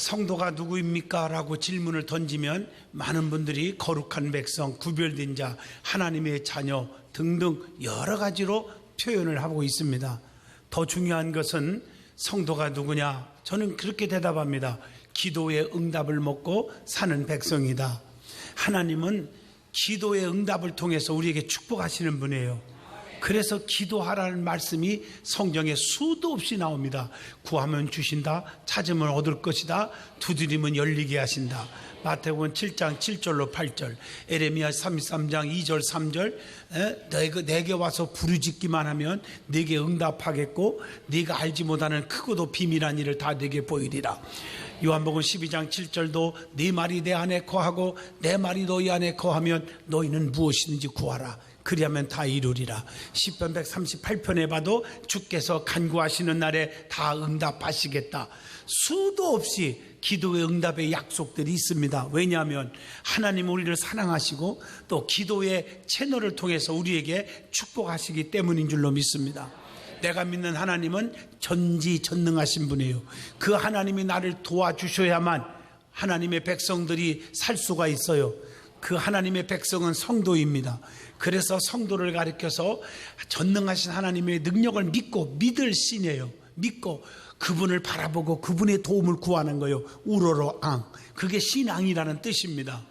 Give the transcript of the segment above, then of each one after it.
성도가 누구입니까? 라고 질문을 던지면 많은 분들이 거룩한 백성, 구별된 자, 하나님의 자녀 등등 여러 가지로 표현을 하고 있습니다. 더 중요한 것은 성도가 누구냐? 저는 그렇게 대답합니다. 기도의 응답을 먹고 사는 백성이다. 하나님은 기도의 응답을 통해서 우리에게 축복하시는 분이에요. 그래서 기도하라는 말씀이 성경에 수도 없이 나옵니다. 구하면 주신다, 찾으면 얻을 것이다, 두드리면 열리게 하신다. 마태복음 7장 7절로 8절, 에레미야 33장 2절 3절, 내게 와서 부르짖기만 하면 내게 응답하겠고 네가 알지 못하는 크고도 비밀한 일을 다 내게 보이리라. 요한복음 12장 7절도 네 말이 내 안에 거하고 내 말이 너희 안에 거하면 너희는 무엇이든지 구하라. 그리하면 다 이루리라. 시편 138편에 봐도 주께서 간구하시는 날에 다 응답하시겠다. 수도 없이 기도의 응답의 약속들이 있습니다. 왜냐하면 하나님 우리를 사랑하시고 또 기도의 채널을 통해서 우리에게 축복하시기 때문인 줄로 믿습니다. 내가 믿는 하나님은 전지전능하신 분이에요. 그 하나님이 나를 도와주셔야만 하나님의 백성들이 살 수가 있어요. 그 하나님의 백성은 성도입니다. 그래서 성도를 가리켜서 전능하신 하나님의 능력을 믿고 믿을 신이에요. 믿고 그분을 바라보고 그분의 도움을 구하는 거예요. 우러러 앙, 그게 신앙이라는 뜻입니다.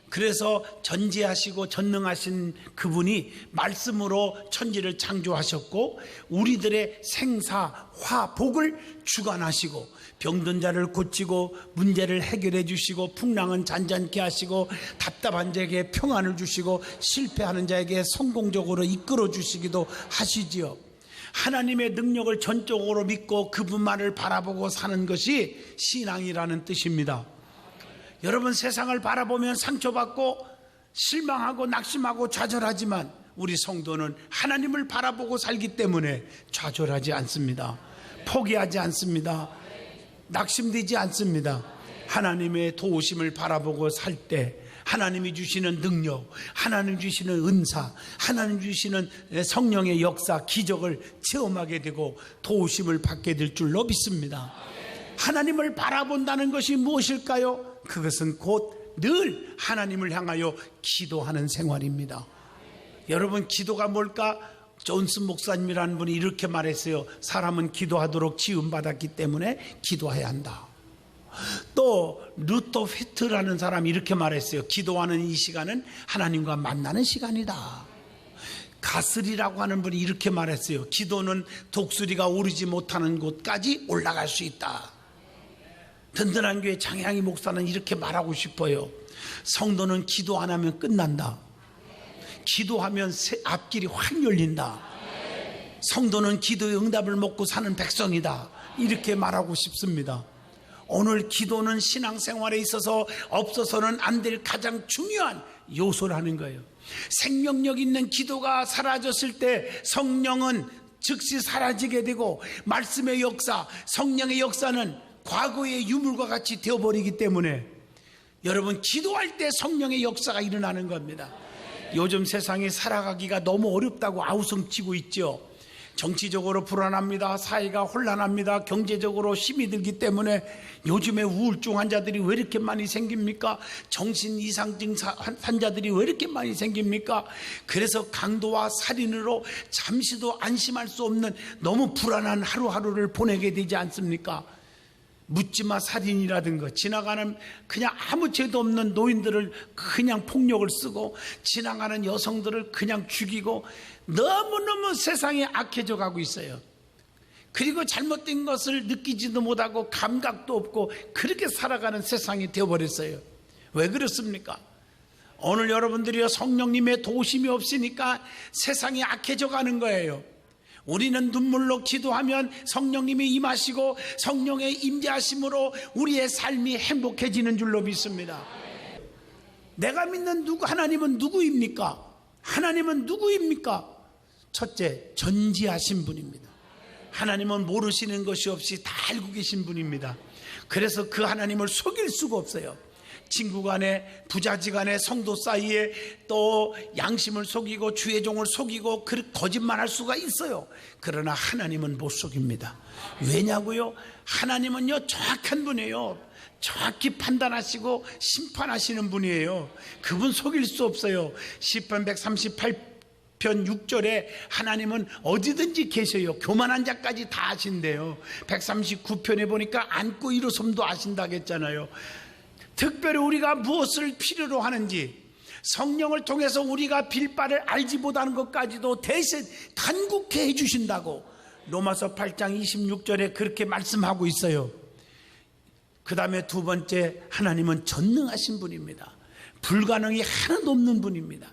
그래서 전지하시고 전능하신 그분이 말씀으로 천지를 창조하셨고 우리들의 생사, 화, 복을 주관하시고 병든 자를 고치고 문제를 해결해 주시고 풍랑은 잔잔케 하시고 답답한 자에게 평안을 주시고 실패하는 자에게 성공적으로 이끌어 주시기도 하시지요. 하나님의 능력을 전적으로 믿고 그분만을 바라보고 사는 것이 신앙이라는 뜻입니다. 여러분, 세상을 바라보면 상처받고 실망하고 낙심하고 좌절하지만 우리 성도는 하나님을 바라보고 살기 때문에 좌절하지 않습니다. 포기하지 않습니다. 낙심되지 않습니다. 하나님의 도우심을 바라보고 살 때 하나님이 주시는 능력, 하나님 주시는 은사, 하나님 주시는 성령의 역사, 기적을 체험하게 되고 도우심을 받게 될 줄로 믿습니다. 하나님을 바라본다는 것이 무엇일까요? 그것은 곧 늘 하나님을 향하여 기도하는 생활입니다. 여러분, 기도가 뭘까? 존슨 목사님이라는 분이 이렇게 말했어요. 사람은 기도하도록 지음받았기 때문에 기도해야 한다. 또 루터 휘트라는 사람이 이렇게 말했어요. 기도하는 이 시간은 하나님과 만나는 시간이다. 가슬이라고 하는 분이 이렇게 말했어요. 기도는 독수리가 오르지 못하는 곳까지 올라갈 수 있다. 든든한 교회 장향희 목사는 이렇게 말하고 싶어요. 성도는 기도 안 하면 끝난다. 기도하면 앞길이 확 열린다. 성도는 기도의 응답을 먹고 사는 백성이다. 이렇게 말하고 싶습니다. 오늘 기도는 신앙생활에 있어서 없어서는 안 될 가장 중요한 요소라는 거예요. 생명력 있는 기도가 사라졌을 때 성령은 즉시 사라지게 되고 말씀의 역사, 성령의 역사는 과거의 유물과 같이 되어버리기 때문에 여러분, 기도할 때 성령의 역사가 일어나는 겁니다. 요즘 세상에 살아가기가 너무 어렵다고 아우성치고 있죠. 정치적으로 불안합니다. 사회가 혼란합니다. 경제적으로 힘이 들기 때문에 요즘에 우울증 환자들이 왜 이렇게 많이 생깁니까? 정신 이상증 환자들이 왜 이렇게 많이 생깁니까? 그래서 강도와 살인으로 잠시도 안심할 수 없는 너무 불안한 하루하루를 보내게 되지 않습니까? 묻지마 살인이라든가, 지나가는 그냥 아무 죄도 없는 노인들을 그냥 폭력을 쓰고, 지나가는 여성들을 그냥 죽이고, 너무너무 세상이 악해져 가고 있어요. 그리고 잘못된 것을 느끼지도 못하고 감각도 없고 그렇게 살아가는 세상이 되어버렸어요. 왜 그렇습니까? 오늘 여러분들이요, 성령님의 도우심이 없으니까 세상이 악해져 가는 거예요. 우리는 눈물로 기도하면 성령님이 임하시고 성령의 임재하심으로 우리의 삶이 행복해지는 줄로 믿습니다. 내가 믿는 하나님은 누구입니까? 하나님은 누구입니까? 첫째, 전지하신 분입니다. 하나님은 모르시는 것이 없이 다 알고 계신 분입니다. 그래서 그 하나님을 속일 수가 없어요. 친구 간에, 부자지 간에, 성도 사이에 또 양심을 속이고 주의 종을 속이고 거짓말할 수가 있어요. 그러나 하나님은 못 속입니다. 왜냐고요? 하나님은요, 정확한 분이에요. 정확히 판단하시고 심판하시는 분이에요. 그분 속일 수 없어요. 시편 138편 6절에 하나님은 어디든지 계셔요. 교만한 자까지 다 아신대요. 139편에 보니까 안고 일어섬도 아신다고 했잖아요. 특별히 우리가 무엇을 필요로 하는지, 성령을 통해서 우리가 빌 바를 알지 못하는 것까지도 대신 간곡해 해주신다고 로마서 8장 26절에 그렇게 말씀하고 있어요. 그 다음에 두 번째, 하나님은 전능하신 분입니다. 불가능이 하나도 없는 분입니다.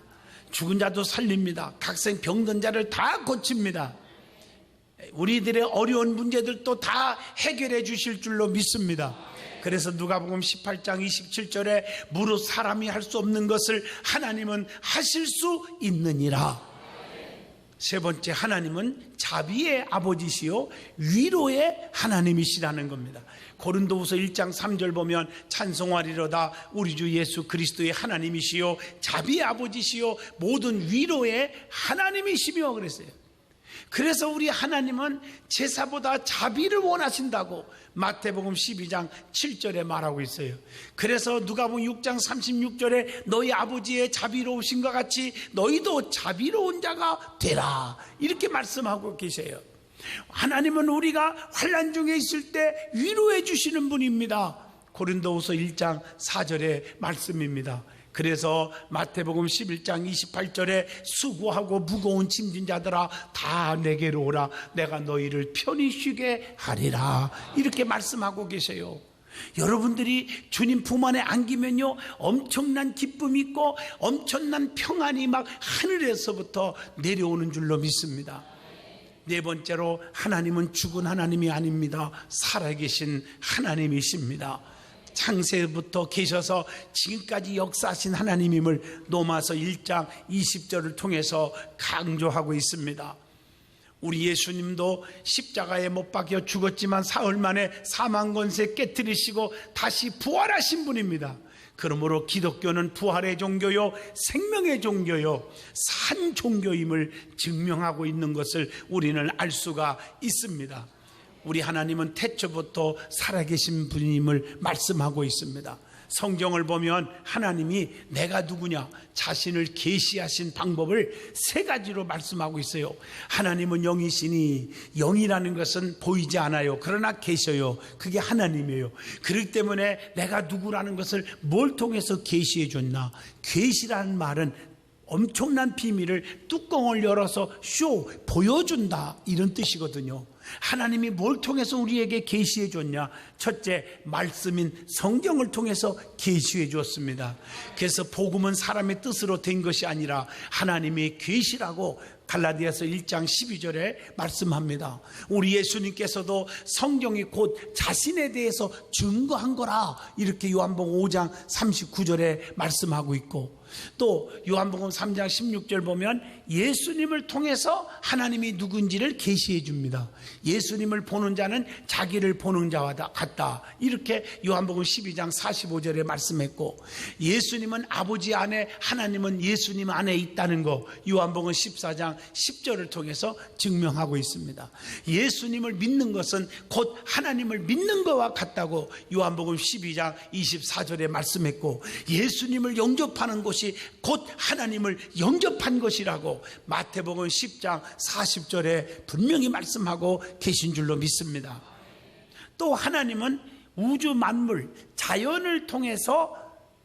죽은 자도 살립니다. 각생 병든 자를 다 고칩니다. 우리들의 어려운 문제들도 다 해결해 주실 줄로 믿습니다. 그래서 누가복음 18장 27절에 무릇 사람이 할 수 없는 것을 하나님은 하실 수 있느니라. 세 번째, 하나님은 자비의 아버지시요 위로의 하나님이시라는 겁니다. 고린도후서 1장 3절 보면 찬송하리로다 우리 주 예수 그리스도의 하나님이시요 자비의 아버지시요 모든 위로의 하나님이시며 그랬어요. 그래서 우리 하나님은 제사보다 자비를 원하신다고 마태복음 12장 7절에 말하고 있어요. 그래서 누가복음 6장 36절에 너희 아버지의 자비로우신 것 같이 너희도 자비로운 자가 되라 이렇게 말씀하고 계세요. 하나님은 우리가 환난 중에 있을 때 위로해 주시는 분입니다. 고린도후서 1장 4절의 말씀입니다. 그래서 마태복음 11장 28절에 수고하고 무거운 짐진 자들아 다 내게로 오라 내가 너희를 편히 쉬게 하리라 이렇게 말씀하고 계세요. 여러분들이 주님 품 안에 안기면요 엄청난 기쁨이 있고 엄청난 평안이 막 하늘에서부터 내려오는 줄로 믿습니다. 네 번째로, 하나님은 죽은 하나님이 아닙니다. 살아계신 하나님이십니다. 창세부터 계셔서 지금까지 역사하신 하나님임을 로마서 1장 20절을 통해서 강조하고 있습니다. 우리 예수님도 십자가에 못 박혀 죽었지만 사흘 만에 사망 권세 깨뜨리시고 다시 부활하신 분입니다. 그러므로 기독교는 부활의 종교요 생명의 종교요 산 종교임을 증명하고 있는 것을 우리는 알 수가 있습니다. 우리 하나님은 태초부터 살아계신 분임을 말씀하고 있습니다. 성경을 보면 하나님이 내가 누구냐 자신을 계시하신 방법을 세 가지로 말씀하고 있어요. 하나님은 영이시니 영이라는 것은 보이지 않아요. 그러나 계셔요. 그게 하나님이에요. 그렇기 때문에 내가 누구라는 것을 뭘 통해서 계시해 줬나. 계시라는 말은 엄청난 비밀을 뚜껑을 열어서 쇼 보여준다 이런 뜻이거든요. 하나님이 뭘 통해서 우리에게 계시해 줬냐? 첫째, 말씀인 성경을 통해서 계시해 줬습니다. 그래서 복음은 사람의 뜻으로 된 것이 아니라 하나님의 계시라고 갈라디아서 1장 12절에 말씀합니다. 우리 예수님께서도 성경이 곧 자신에 대해서 증거한 거라 이렇게 요한복음 5장 39절에 말씀하고 있고, 또 요한복음 3장 16절 보면 예수님을 통해서 하나님이 누군지를 계시해 줍니다. 예수님을 보는 자는 자기를 보는 자와 같다 이렇게 요한복음 12장 45절에 말씀했고, 예수님은 아버지 안에 하나님은 예수님 안에 있다는 거 요한복음 14장 10절을 통해서 증명하고 있습니다. 예수님을 믿는 것은 곧 하나님을 믿는 것과 같다고 요한복음 12장 24절에 말씀했고, 예수님을 영접하는 것이 곧 하나님을 영접한 것이라고 마태복음 10장 40절에 분명히 말씀하고 계신 줄로 믿습니다. 또 하나님은 우주 만물 자연을 통해서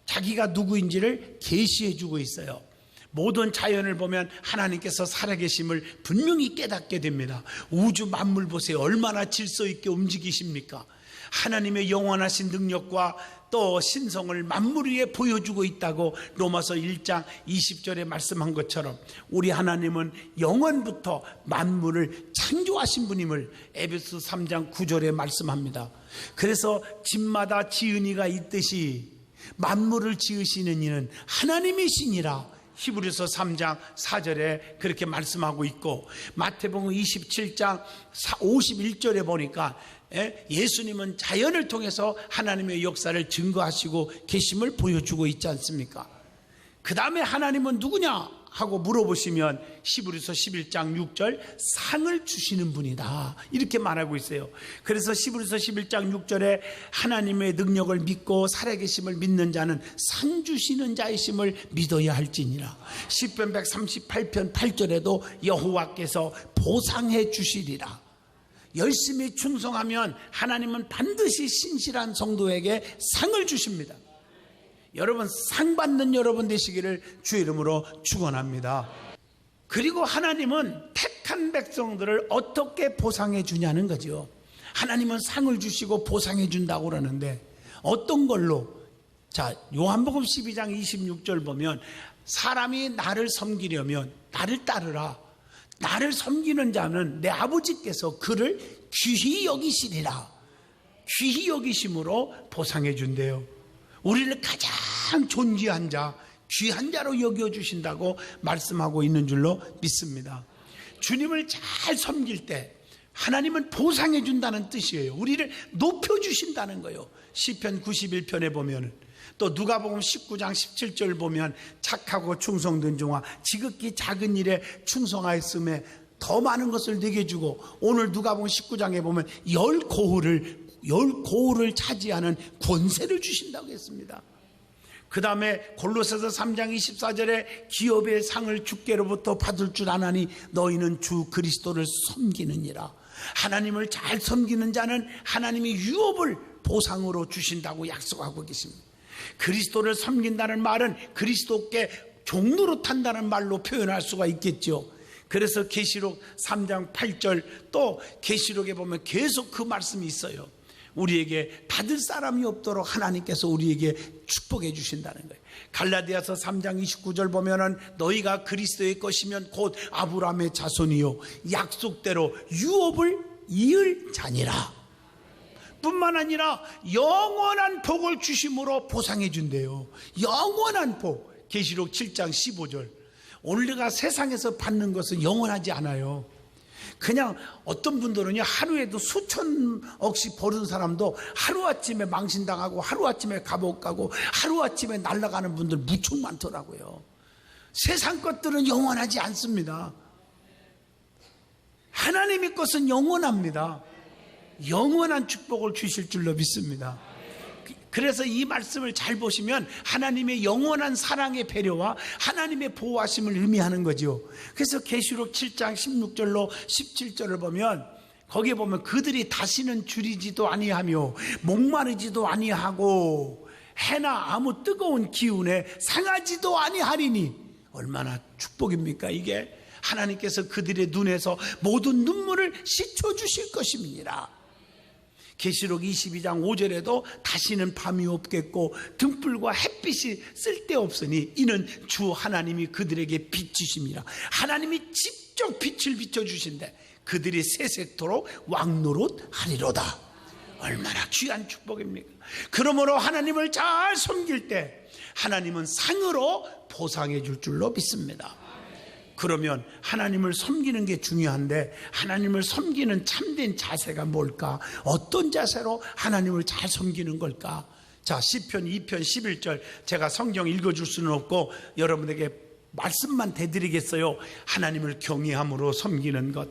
자기가 누구인지를 계시해 주고 있어요. 모든 자연을 보면 하나님께서 살아계심을 분명히 깨닫게 됩니다. 우주 만물 보세요. 얼마나 질서 있게 움직이십니까? 하나님의 영원하신 능력과 또 신성을 만물 위에 보여주고 있다고 로마서 1장 20절에 말씀한 것처럼 우리 하나님은 영원부터 만물을 창조하신 분임을 에베소 3장 9절에 말씀합니다. 그래서 집마다 지은이가 있듯이 만물을 지으시는 이는 하나님이시니라 히브리서 3장 4절에 그렇게 말씀하고 있고, 마태복음 27장 51절에 보니까 예수님은 자연을 통해서 하나님의 역사를 증거하시고 계심을 보여주고 있지 않습니까? 그 다음에 하나님은 누구냐? 하고 물어보시면 히브리서 11장 6절 상을 주시는 분이다 이렇게 말하고 있어요. 그래서 히브리서 11장 6절에 하나님의 능력을 믿고 살아계심을 믿는 자는 상 주시는 자이심을 믿어야 할지니라. 시편 138편 8절에도 여호와께서 보상해 주시리라. 열심히 충성하면 하나님은 반드시 신실한 성도에게 상을 주십니다. 여러분 상 받는 여러분 되시기를 주의 이름으로 축원합니다. 그리고 하나님은 택한 백성들을 어떻게 보상해 주냐는 거죠. 하나님은 상을 주시고 보상해 준다고 그러는데 어떤 걸로? 자, 요한복음 12장 26절 보면 사람이 나를 섬기려면 나를 따르라. 나를 섬기는 자는 내 아버지께서 그를 귀히 여기시리라. 귀히 여기심으로 보상해 준대요. 우리를 가장 존귀한 자, 귀한 자로 여겨주신다고 말씀하고 있는 줄로 믿습니다. 주님을 잘 섬길 때 하나님은 보상해 준다는 뜻이에요. 우리를 높여주신다는 거예요. 시편 91편에 보면, 또 누가복음 19장 17절 보면 착하고 충성된 종아 지극히 작은 일에 충성하였음에 더 많은 것을 내게 주고, 오늘 누가복음 19장에 보면 열 고을을 차지하는 권세를 주신다고 했습니다. 그 다음에 골로새서 3장 24절에 기업의 상을 주께로부터 받을 줄 아나니 너희는 주 그리스도를 섬기느니라. 하나님을 잘 섬기는 자는 하나님이 유업을 보상으로 주신다고 약속하고 계십니다. 그리스도를 섬긴다는 말은 그리스도께 종로로 탄다는 말로 표현할 수가 있겠죠. 그래서 계시록 3장 8절, 또 계시록에 보면 계속 그 말씀이 있어요. 우리에게 받을 사람이 없도록 하나님께서 우리에게 축복해 주신다는 거예요. 갈라디아서 3장 29절 보면은 너희가 그리스도의 것이면 곧 아브라함의 자손이요 약속대로 유업을 이을 자니라. 뿐만 아니라 영원한 복을 주심으로 보상해 준대요. 영원한 복. 계시록 7장 15절. 우리가 세상에서 받는 것은 영원하지 않아요. 그냥 어떤 분들은요, 하루에도 수천억씩 버는 사람도 하루아침에 망신당하고 하루아침에 감옥 가고 하루아침에 날아가는 분들 무척 많더라고요. 세상 것들은 영원하지 않습니다. 하나님의 것은 영원합니다. 영원한 축복을 주실 줄로 믿습니다. 그래서 이 말씀을 잘 보시면 하나님의 영원한 사랑의 배려와 하나님의 보호하심을 의미하는 거죠. 그래서 계시록 7장 16절로 17절을 보면, 거기에 보면 그들이 다시는 줄이지도 아니하며 목마르지도 아니하고 해나 아무 뜨거운 기운에 상하지도 아니하리니. 얼마나 축복입니까 이게. 하나님께서 그들의 눈에서 모든 눈물을 씻어주실 것입니다. 계시록 22장 5절에도 다시는 밤이 없겠고 등불과 햇빛이 쓸데없으니 이는 주 하나님이 그들에게 비치심이라. 하나님이 직접 빛을 비춰주신대. 그들이 세세토록 왕노릇하리로다. 얼마나 귀한 축복입니까. 그러므로 하나님을 잘 섬길 때 하나님은 상으로 보상해 줄 줄로 믿습니다. 그러면 하나님을 섬기는 게 중요한데, 하나님을 섬기는 참된 자세가 뭘까? 어떤 자세로 하나님을 잘 섬기는 걸까? 자, 시편 2편 11절, 제가 성경 읽어줄 수는 없고 여러분에게 말씀만 대드리겠어요. 하나님을 경외함으로 섬기는 것.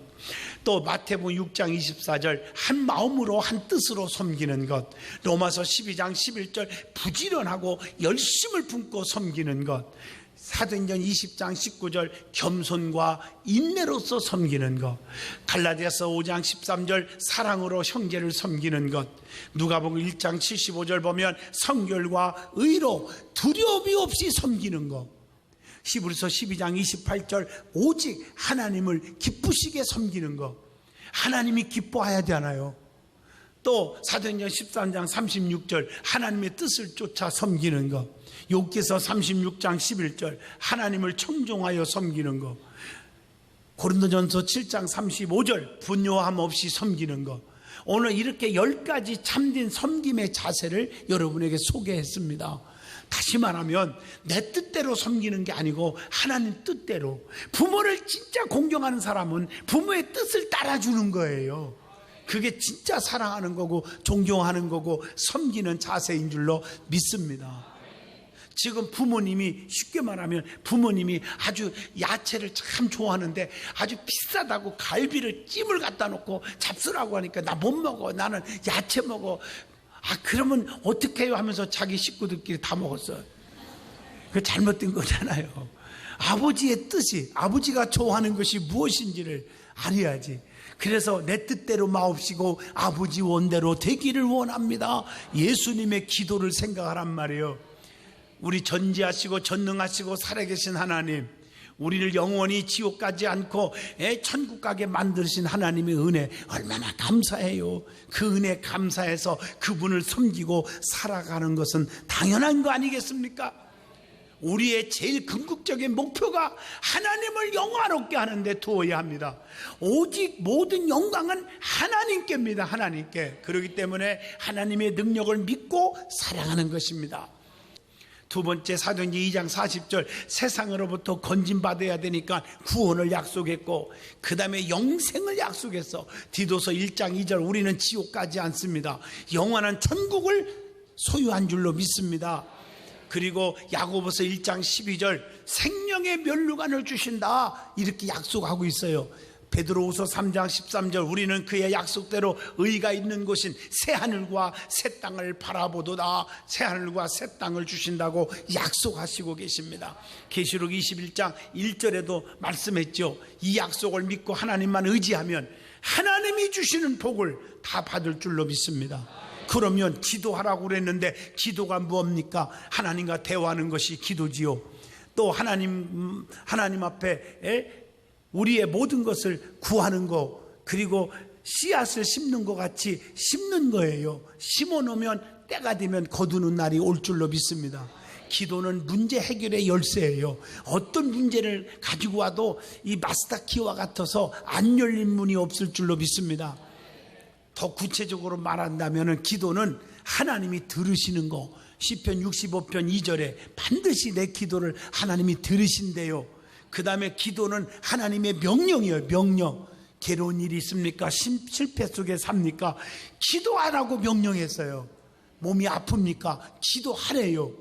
또 마태복음 6장 24절, 한 마음으로 한 뜻으로 섬기는 것. 로마서 12장 11절, 부지런하고 열심을 품고 섬기는 것. 사도행전 20장 19절, 겸손과 인내로서 섬기는 것. 갈라디아서 5장 13절, 사랑으로 형제를 섬기는 것. 누가복음 1장 75절 보면 성결과 의로 두려움이 없이 섬기는 것. 히브리서 12장 28절, 오직 하나님을 기쁘시게 섬기는 것. 하나님이 기뻐해야 되나요? 또 사도행전 13장 36절, 하나님의 뜻을 쫓아 섬기는 것. 욥기서 36장 11절, 하나님을 청종하여 섬기는 것. 고린도전서 7장 35절, 분노함 없이 섬기는 것. 오늘 이렇게 10가지 참된 섬김의 자세를 여러분에게 소개했습니다. 다시 말하면 내 뜻대로 섬기는 게 아니고 하나님 뜻대로. 부모를 진짜 공경하는 사람은 부모의 뜻을 따라주는 거예요. 그게 진짜 사랑하는 거고 존경하는 거고 섬기는 자세인 줄로 믿습니다. 지금 부모님이 쉽게 말하면 부모님이 아주 야채를 참 좋아하는데 아주 비싸다고 갈비를 찜을 갖다 놓고 잡수라고 하니까 나 못 먹어. 나는 야채 먹어. 그러면 어떻게 해요 하면서 자기 식구들끼리 다 먹었어요. 그 잘못된 거잖아요. 아버지의 뜻이, 아버지가 좋아하는 것이 무엇인지를 알아야지. 그래서 내 뜻대로 마옵시고 아버지 원대로 되기를 원합니다. 예수님의 기도를 생각하란 말이에요. 우리 전지하시고 전능하시고 살아계신 하나님, 우리를 영원히 지옥 가지 않고 천국 가게 만드신 하나님의 은혜 얼마나 감사해요. 그 은혜 감사해서 그분을 섬기고 살아가는 것은 당연한 거 아니겠습니까? 우리의 제일 궁극적인 목표가 하나님을 영화롭게 하는 데 두어야 합니다. 오직 모든 영광은 하나님께입니다. 하나님께. 그렇기 때문에 하나님의 능력을 믿고 사랑하는 것입니다. 두 번째, 사도행전 2장 40절, 세상으로부터 건진받아야 되니까 구원을 약속했고 그 다음에 영생을 약속했어. 디도서 1장 2절, 우리는 지옥 가지 않습니다. 영원한 천국을 소유한 줄로 믿습니다. 그리고 야고보서 1장 12절, 생명의 면류관을 주신다, 이렇게 약속하고 있어요. 베드로후서 3장 13절, 우리는 그의 약속대로 의가 있는 곳인 새하늘과 새 땅을 바라보도다. 새하늘과 새 땅을 주신다고 약속하시고 계십니다. 계시록 21장 1절에도 말씀했죠. 이 약속을 믿고 하나님만 의지하면 하나님이 주시는 복을 다 받을 줄로 믿습니다. 그러면 기도하라고 그랬는데 기도가 뭡니까? 하나님과 대화하는 것이 기도지요. 또 하나님 앞에 우리의 모든 것을 구하는 거, 그리고 씨앗을 심는 것 같이 심는 거예요. 심어놓으면 때가 되면 거두는 날이 올 줄로 믿습니다. 기도는 문제 해결의 열쇠예요. 어떤 문제를 가지고 와도 이 마스터키와 같아서 안 열린 문이 없을 줄로 믿습니다. 더 구체적으로 말한다면 기도는 하나님이 들으시는 거. 시편 65편 2절에 반드시 내 기도를 하나님이 들으신대요. 그 다음에 기도는 하나님의 명령이에요. 명령. 괴로운 일이 있습니까? 실패 속에 삽니까? 기도하라고 명령했어요. 몸이 아픕니까? 기도하래요.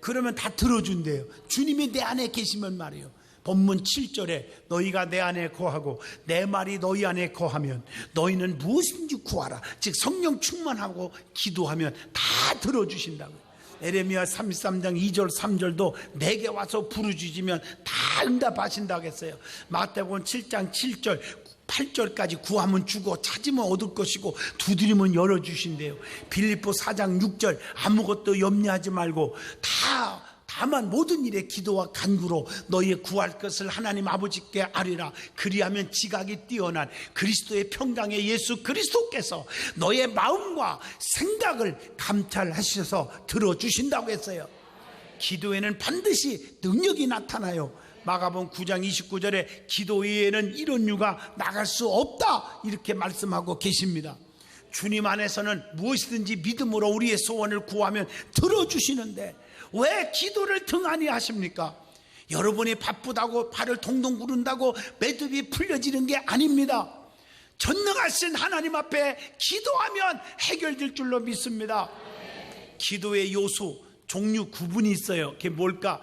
그러면 다 들어준대요. 주님이 내 안에 계시면 말이에요. 본문 7절에 너희가 내 안에 거하고 내 말이 너희 안에 거하면 너희는 무엇인지 구하라. 즉 성령 충만하고 기도하면 다 들어주신다고요. 에레미야 33장 2절 3절도 내게 와서 부르짖으면 다 응답하신다고 했어요. 마태복음 7장 7절 8절까지 구하면 주고 찾으면 얻을 것이고 두드리면 열어주신대요. 빌립보 4장 6절 아무것도 염려하지 말고 다만 모든 일에 기도와 간구로 너희의 구할 것을 하나님 아버지께 아뢰라. 그리하면 지각이 뛰어난 그리스도의 평강의 예수 그리스도께서 너의 마음과 생각을 감찰하셔서 들어주신다고 했어요. 기도에는 반드시 능력이 나타나요. 마가복음 9장 29절에 기도 외에는 이런 유가 나갈 수 없다, 이렇게 말씀하고 계십니다. 주님 안에서는 무엇이든지 믿음으로 우리의 소원을 구하면 들어주시는데 왜 기도를 등한히 하십니까? 여러분이 바쁘다고 발을 동동 구른다고 매듭이 풀려지는 게 아닙니다. 전능하신 하나님 앞에 기도하면 해결될 줄로 믿습니다. 기도의 요소 종류 구분이 있어요. 그게 뭘까?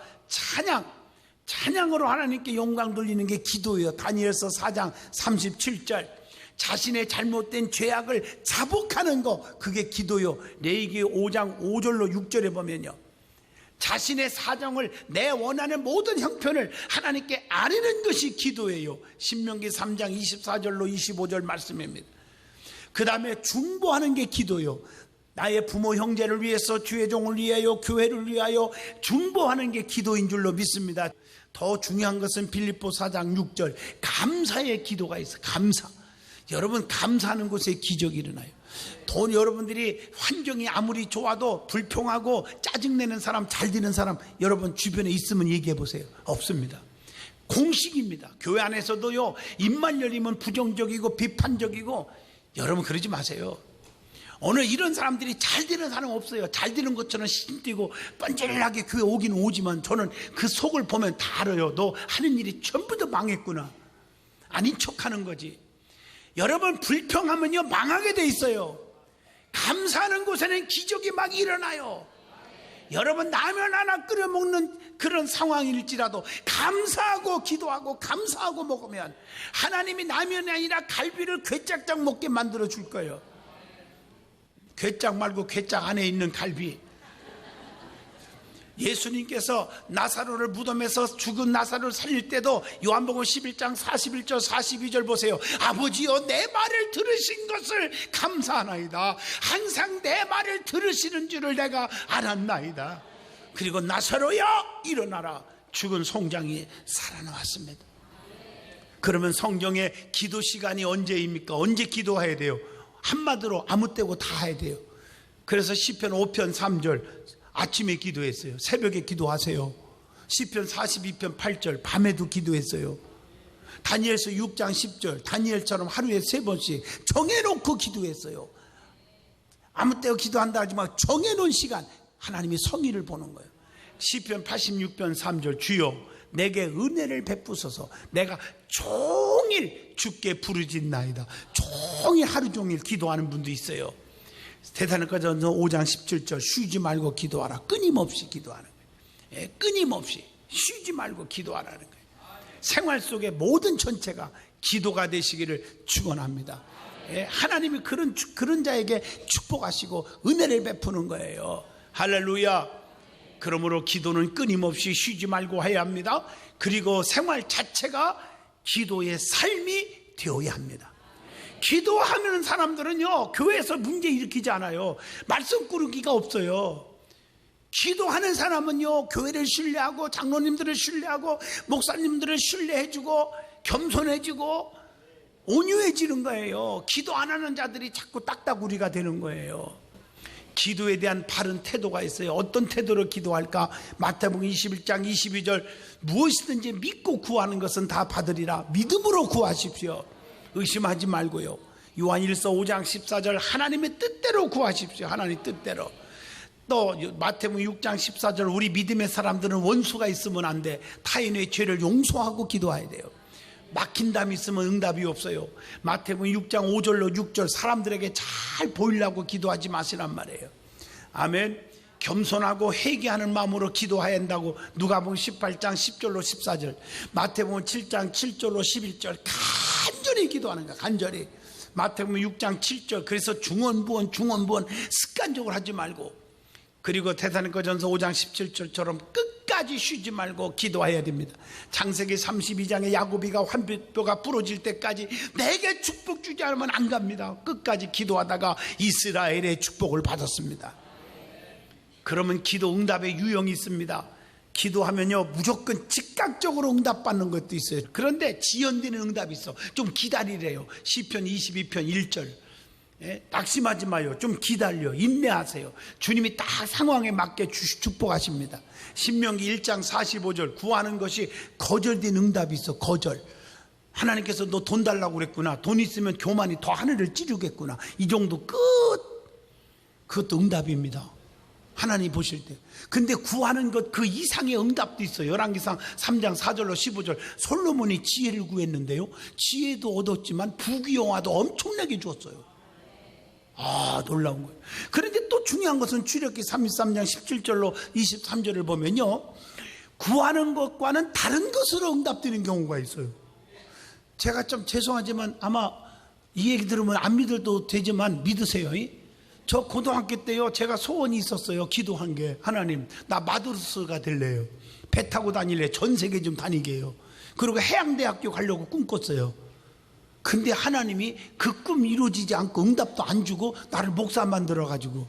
찬양으로 하나님께 영광 돌리는 게 기도예요. 다니엘서 4장 37절 자신의 잘못된 죄악을 자복하는 거, 그게 기도요. 레위기 5장 5절로 6절에 보면요, 자신의 사정을 내 원하는 모든 형편을 하나님께 아뢰는 것이 기도예요. 신명기 3장 24절로 25절 말씀입니다. 그 다음에 중보하는 게 기도요. 나의 부모 형제를 위해서, 주의 종을 위하여, 교회를 위하여 중보하는 게 기도인 줄로 믿습니다. 더 중요한 것은 빌립보 4장 6절 감사의 기도가 있어요. 감사. 여러분, 감사하는 곳에 기적이 일어나요. 여러분들이 환경이 아무리 좋아도 불평하고 짜증내는 사람, 잘 되는 사람 여러분 주변에 있으면 얘기해 보세요. 없습니다. 공식입니다. 교회 안에서도요, 입만 열리면 부정적이고 비판적이고, 여러분 그러지 마세요. 오늘 이런 사람들이 잘 되는 사람 없어요. 잘 되는 것처럼 신뛰고 뻔질하게 교회 오긴 오지만 저는 그 속을 보면 다 알아요. 너 하는 일이 전부 다 망했구나. 아닌 척하는 거지. 여러분, 불평하면요 망하게 돼 있어요. 감사하는 곳에는 기적이 막 일어나요. 여러분 라면 하나 끓여 먹는 그런 상황일지라도 감사하고 기도하고 감사하고 먹으면 하나님이 라면이 아니라 갈비를 괴짝짝 먹게 만들어 줄 거예요. 괴짝 말고 괴짝 안에 있는 갈비. 예수님께서 나사로를 무덤에서 죽은 나사로를 살릴 때도 요한복음 11장 41절 42절 보세요. 아버지여 내 말을 들으신 것을 감사하나이다. 항상 내 말을 들으시는 줄을 내가 알았나이다. 그리고 나사로야 일어나라. 죽은 송장이 살아나왔습니다. 그러면 성경의 기도 시간이 언제입니까? 언제 기도해야 돼요? 한마디로 아무 때고 다 해야 돼요. 그래서 시편 5편 3절 아침에 기도했어요. 새벽에 기도하세요. 시편 42편 8절 밤에도 기도했어요. 다니엘서 6장 10절 다니엘처럼 하루에 3번씩 정해놓고 기도했어요. 아무 때나 기도한다 하지만 정해놓은 시간 하나님이 성의를 보는 거예요. 시편 86편 3절 주여 내게 은혜를 베푸소서. 내가 종일 주께 부르짖나이다. 종일 하루 종일 기도하는 분도 있어요. 대사로니가전서 5장 17절 쉬지 말고 기도하라. 끊임없이 기도하는 거예요. 끊임없이 쉬지 말고 기도하라는 거예요. 생활 속의 모든 전체가 기도가 되시기를 축원합니다. 하나님이 그런 자에게 축복하시고 은혜를 베푸는 거예요. 할렐루야. 그러므로 기도는 끊임없이 쉬지 말고 해야 합니다. 그리고 생활 자체가 기도의 삶이 되어야 합니다. 기도하는 사람들은요 교회에서 문제 일으키지 않아요. 말씀 꾸르기가 없어요. 기도하는 사람은요 교회를 신뢰하고 장로님들을 신뢰하고 목사님들을 신뢰해주고 겸손해지고 온유해지는 거예요. 기도 안 하는 자들이 자꾸 딱따구리가 되는 거예요. 기도에 대한 바른 태도가 있어요. 어떤 태도로 기도할까? 마태복음 21장 22절 무엇이든지 믿고 구하는 것은 다 받으리라. 믿음으로 구하십시오. 의심하지 말고요. 요한일서 5장 14절 하나님의 뜻대로 구하십시오. 하나님 뜻대로. 또 마태복음 6장 14절 우리 믿음의 사람들은 원수가 있으면 안 돼. 타인의 죄를 용서하고 기도해야 돼요. 막힌 담이 있으면 응답이 없어요. 마태복음 6장 5절로 6절 사람들에게 잘 보이려고 기도하지 마시란 말이에요. 아멘. 겸손하고 회개하는 마음으로 기도해야 한다고 누가복음 18장 10절로 14절 마태복음 7장 7절로 11절 간절히 기도하는 거야. 간절히. 마태복음 6장 7절 그래서 중언부언 습관적으로 하지 말고 그리고 데살로니가전서 5장 17절처럼 끝까지 쉬지 말고 기도해야 됩니다. 창세기 32장에 야곱이가 환뼈가 부러질 때까지 내게 축복 주지 않으면 안 갑니다. 끝까지 기도하다가 이스라엘의 축복을 받았습니다. 그러면 기도 응답의 유형이 있습니다. 기도하면요 무조건 즉각적으로 응답받는 것도 있어요. 그런데 지연되는 응답이 있어. 좀 기다리래요. 시편 22편 1절 낙심하지 마요. 좀 기다려. 인내하세요. 주님이 딱 상황에 맞게 축복하십니다. 신명기 1장 45절 구하는 것이 거절된 응답이 있어. 거절. 하나님께서 너 돈 달라고 그랬구나. 돈 있으면 교만이 더 하늘을 찌르겠구나. 이 정도 끝. 그것도 응답입니다. 하나님 보실 때. 근데 구하는 것 그 이상의 응답도 있어요. 열왕기상 3장 4절로 15절 솔로몬이 지혜를 구했는데요 지혜도 얻었지만 부귀영화도 엄청나게 주었어요. 아 놀라운 거예요. 그런데 또 중요한 것은 출애굽기 33장 17절로 23절을 보면요 구하는 것과는 다른 것으로 응답되는 경우가 있어요. 제가 좀 죄송하지만 아마 이 얘기 들으면 안 믿어도 되지만 믿으세요. 저 고등학교 때요 제가 소원이 있었어요. 기도한 게 하나님 나 마드로스가 될래요. 배 타고 다닐래. 전 세계 좀 다니게 해요. 그리고 해양대학교 가려고 꿈꿨어요. 근데 하나님이 그 꿈 이루어지지 않고 응답도 안 주고 나를 목사 만들어가지고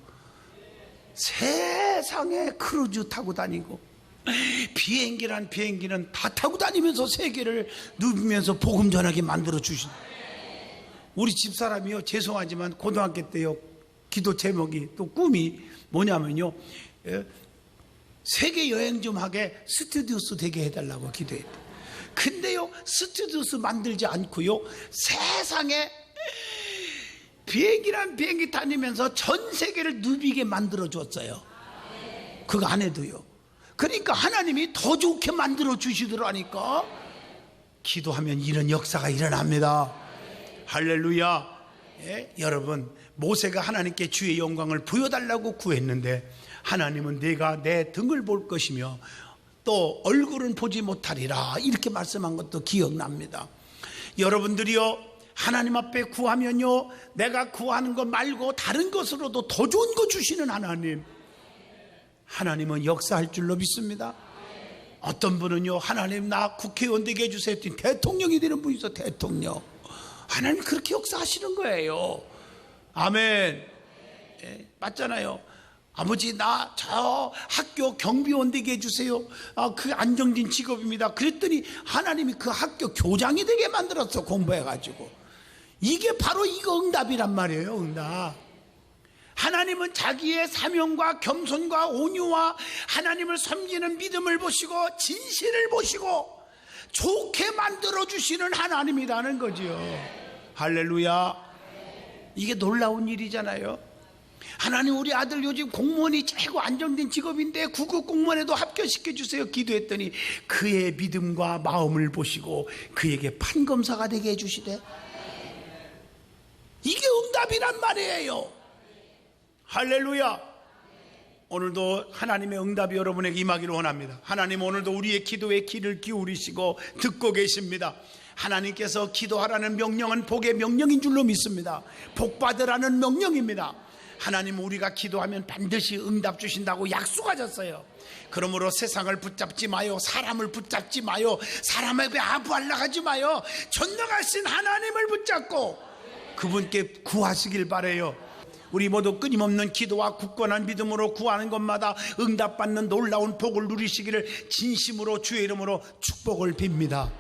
세상에 크루즈 타고 다니고 비행기란 비행기는 다 타고 다니면서 세계를 누비면서 복음 전하게 만들어 주신 우리 집사람이요 죄송하지만 고등학교 때요 기도 제목이 또 꿈이 뭐냐면요 세계 여행 좀 하게 스튜디오스 되게 해달라고 기도했다. 근데요 스튜디오스 만들지 않고요 세상에 비행기란 비행기 다니면서 전 세계를 누비게 만들어 줬어요. 그거 안 해도요. 그러니까 하나님이 더 좋게 만들어 주시더라니까. 기도하면 이런 역사가 일어납니다. 할렐루야. 여러분 모세가 하나님께 주의 영광을 보여달라고 구했는데 하나님은 내가 내 등을 볼 것이며 또 얼굴은 보지 못하리라, 이렇게 말씀한 것도 기억납니다. 여러분들이요, 하나님 앞에 구하면요, 내가 구하는 것 말고 다른 것으로도 더 좋은 거 주시는 하나님은 역사할 줄로 믿습니다. 어떤 분은요, 하나님 나 국회의원 되게 해주세요 했더니 대통령이 되는 분이 있어. 대통령. 하나님 그렇게 역사하시는 거예요. 아멘. 예, 맞잖아요. 아버지 나 저 학교 경비원 되게 해주세요. 그 안정된 직업입니다. 그랬더니 하나님이 그 학교 교장이 되게 만들었어. 공부해가지고. 이게 바로 이거 응답이란 말이에요. 응답. 하나님은 자기의 사명과 겸손과 온유와 하나님을 섬기는 믿음을 보시고 진실을 보시고 좋게 만들어주시는 하나님이라는 거지요. 할렐루야. 이게 놀라운 일이잖아요. 하나님 우리 아들 요즘 공무원이 최고 안정된 직업인데 9급 공무원에도 합격시켜주세요 기도했더니 그의 믿음과 마음을 보시고 그에게 판검사가 되게 해주시대. 이게 응답이란 말이에요. 할렐루야. 오늘도 하나님의 응답이 여러분에게 임하기를 원합니다. 하나님 오늘도 우리의 기도에 귀를 기울이시고 듣고 계십니다. 하나님께서 기도하라는 명령은 복의 명령인 줄로 믿습니다. 복 받으라는 명령입니다. 하나님 우리가 기도하면 반드시 응답 주신다고 약속하셨어요. 그러므로 세상을 붙잡지 마요. 사람을 붙잡지 마요. 사람에게 아부하려 하지 마요. 전능하신 하나님을 붙잡고 그분께 구하시길 바라요. 우리 모두 끊임없는 기도와 굳건한 믿음으로 구하는 것마다 응답받는 놀라운 복을 누리시기를 진심으로 주의 이름으로 축복을 빕니다.